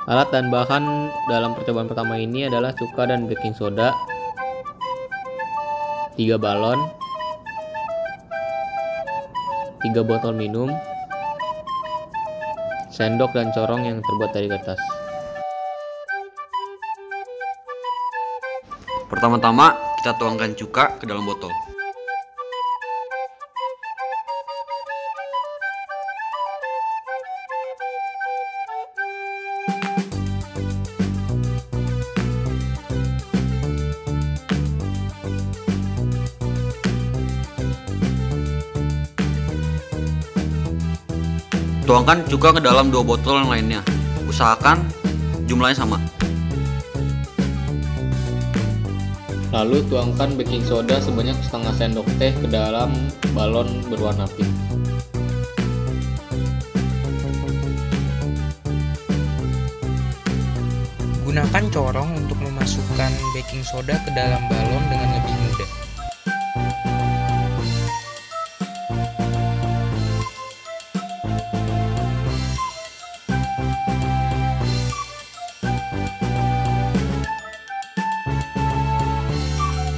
Alat dan bahan dalam percobaan pertama ini adalah cuka dan baking soda, 3 balon, 3 botol minum, sendok dan corong yang terbuat dari kertas. Pertama-tama kita tuangkan cuka ke dalam botol. Tuangkan cuka ke dalam 2 botol yang lainnya. Usahakan jumlahnya sama. Lalu tuangkan baking soda sebanyak setengah sendok teh ke dalam balon berwarna pink. Gunakan corong untuk memasukkan baking soda ke dalam balon dengan lebih mudah.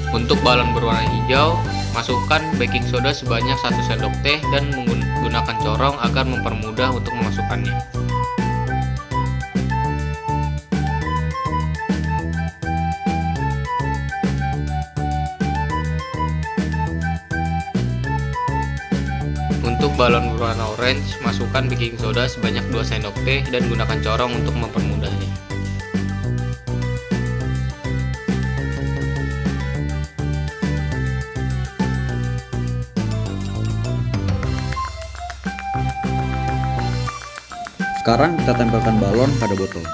Untuk balon berwarna hijau, masukkan baking soda sebanyak 1 sendok teh dan menggunakan corong agar mempermudah untuk memasukkannya. Untuk balon berwarna orange, masukkan baking soda sebanyak 2 sendok teh dan gunakan corong untuk mempermudahnya. Sekarang kita tempelkan balon pada botol.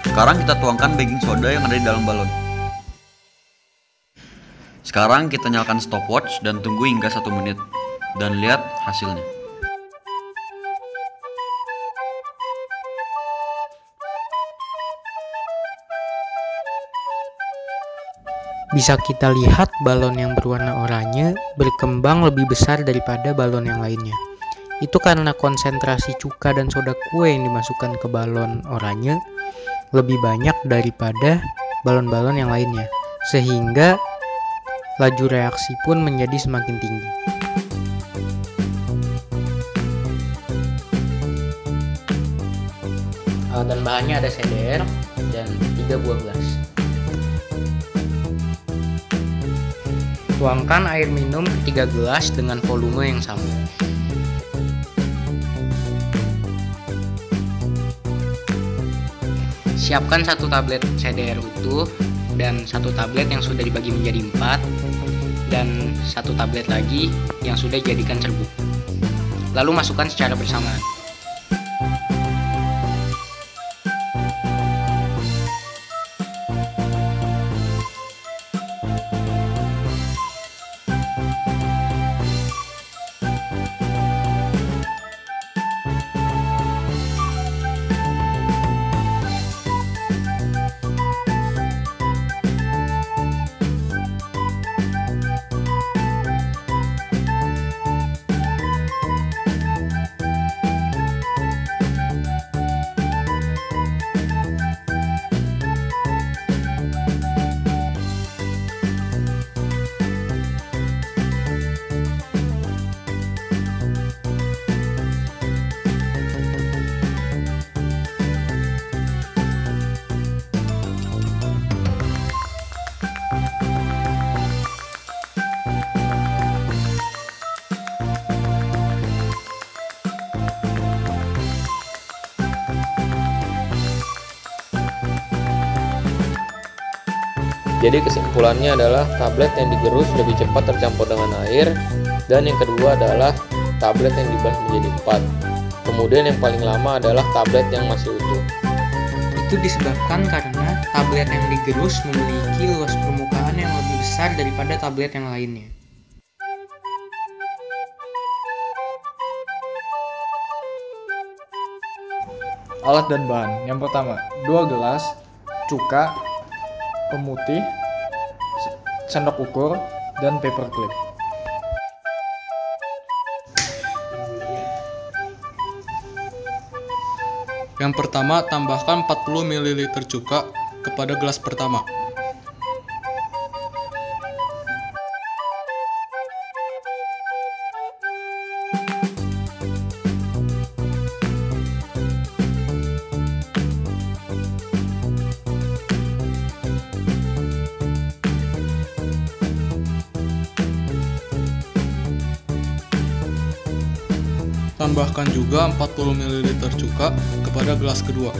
Sekarang kita tuangkan baking soda yang ada di dalam balon. Sekarang kita nyalakan stopwatch dan tunggu hingga 1 menit dan lihat hasilnya. Bisa kita lihat balon yang berwarna oranye berkembang lebih besar daripada balon yang lainnya. Itu karena konsentrasi cuka dan soda kue yang dimasukkan ke balon oranye lebih banyak daripada balon-balon yang lainnya, sehingga laju reaksi pun menjadi semakin tinggi. Alat dan bahannya ada seder dan 3 buah gelas. Tuangkan air minum ke 3 gelas dengan volume yang sama. Siapkan 1 tablet CDR utuh dan 1 tablet yang sudah dibagi menjadi 4 dan 1 tablet lagi yang sudah dijadikan serbuk. Lalu masukkan secara bersamaan. Jadi kesimpulannya adalah tablet yang digerus lebih cepat tercampur dengan air, dan yang kedua adalah tablet yang dibagi menjadi 4. Kemudian yang paling lama adalah tablet yang masih utuh. Itu disebabkan karena tablet yang digerus memiliki luas permukaan yang lebih besar daripada tablet yang lainnya. Alat dan bahan. Yang pertama, 2 gelas, cuka, pemutih, sendok ukur, dan paperclip. Yang pertama, tambahkan 40 ml cuka kepada gelas pertama. Tambahkan juga 40 ml cuka kepada gelas kedua.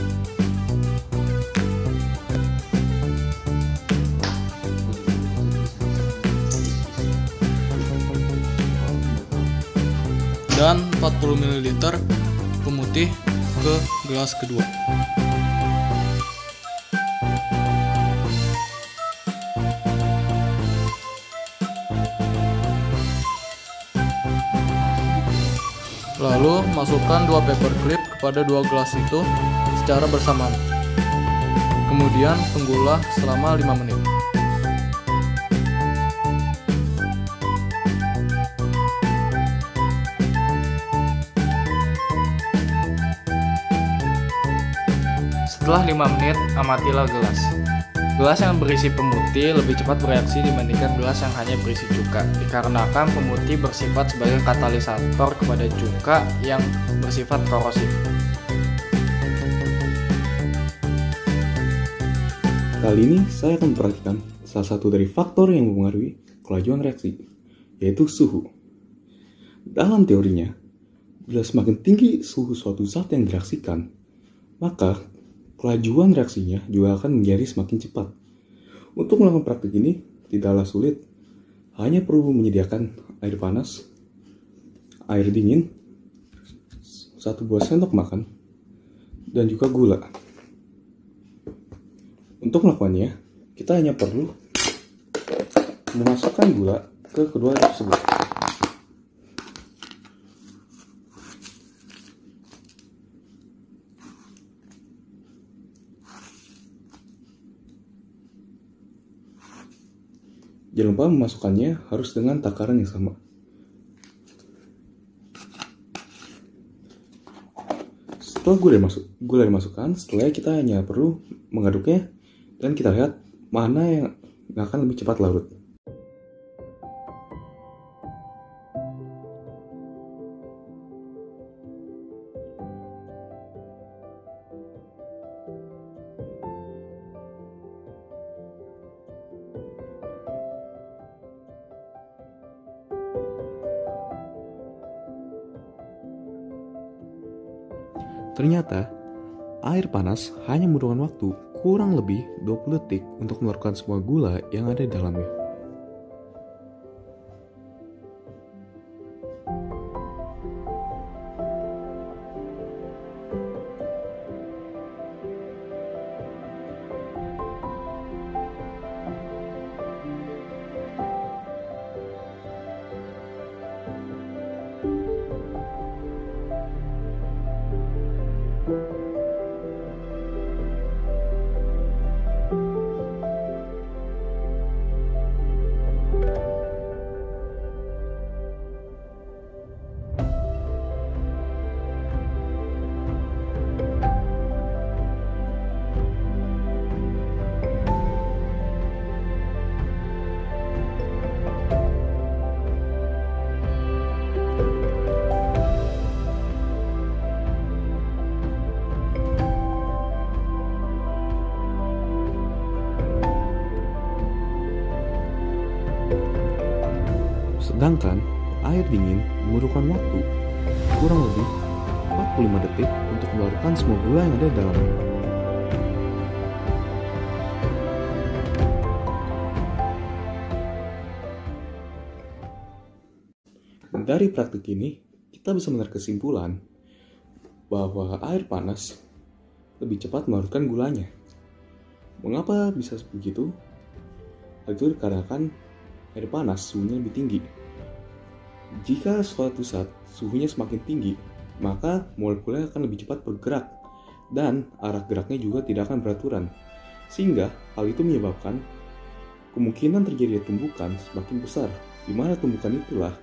Dan 40 ml pemutih ke gelas kedua. Lalu masukkan 2 paperclip kepada 2 gelas itu secara bersamaan. Kemudian tunggulah selama 5 menit. Setelah 5 menit, amatilah gelas. Gelas yang berisi pemutih lebih cepat bereaksi dibandingkan gelas yang hanya berisi cuka, dikarenakan pemutih bersifat sebagai katalisator kepada cuka yang bersifat korosif. Kali ini saya akan memperhatikan salah satu dari faktor yang mempengaruhi kelajuan reaksi, yaitu suhu. Dalam teorinya, bila semakin tinggi suhu suatu zat yang direaksikan, maka kelajuan reaksinya juga akan menjadi semakin cepat. Untuk melakukan praktik ini tidaklah sulit, hanya perlu menyediakan air panas, air dingin, 1 buah sendok makan, dan juga gula. Untuk melakukannya, kita hanya perlu memasukkan gula ke kedua tersebut. Jangan lupa memasukkannya harus dengan takaran yang sama. Setelah gula dimasukkan, setelah kita hanya perlu mengaduknya dan kita lihat mana yang akan lebih cepat larut. Ternyata, air panas hanya membutuhkan waktu kurang lebih 20 detik untuk mengeluarkan semua gula yang ada di dalamnya. Sedangkan air dingin memerlukan waktu kurang lebih 45 detik untuk mengeluarkan semua gula yang ada di dalamnya. Dari praktik ini, kita bisa menarik kesimpulan bahwa air panas lebih cepat melarutkan gulanya. Mengapa bisa begitu? Hal itu dikarenakan air panas suhunya lebih tinggi. Jika suatu saat suhunya semakin tinggi, maka molekulnya akan lebih cepat bergerak dan arah geraknya juga tidak akan beraturan. Sehingga hal itu menyebabkan kemungkinan terjadinya tumbukan semakin besar, di mana tumbukan itulah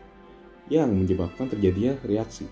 yang menyebabkan terjadinya reaksi.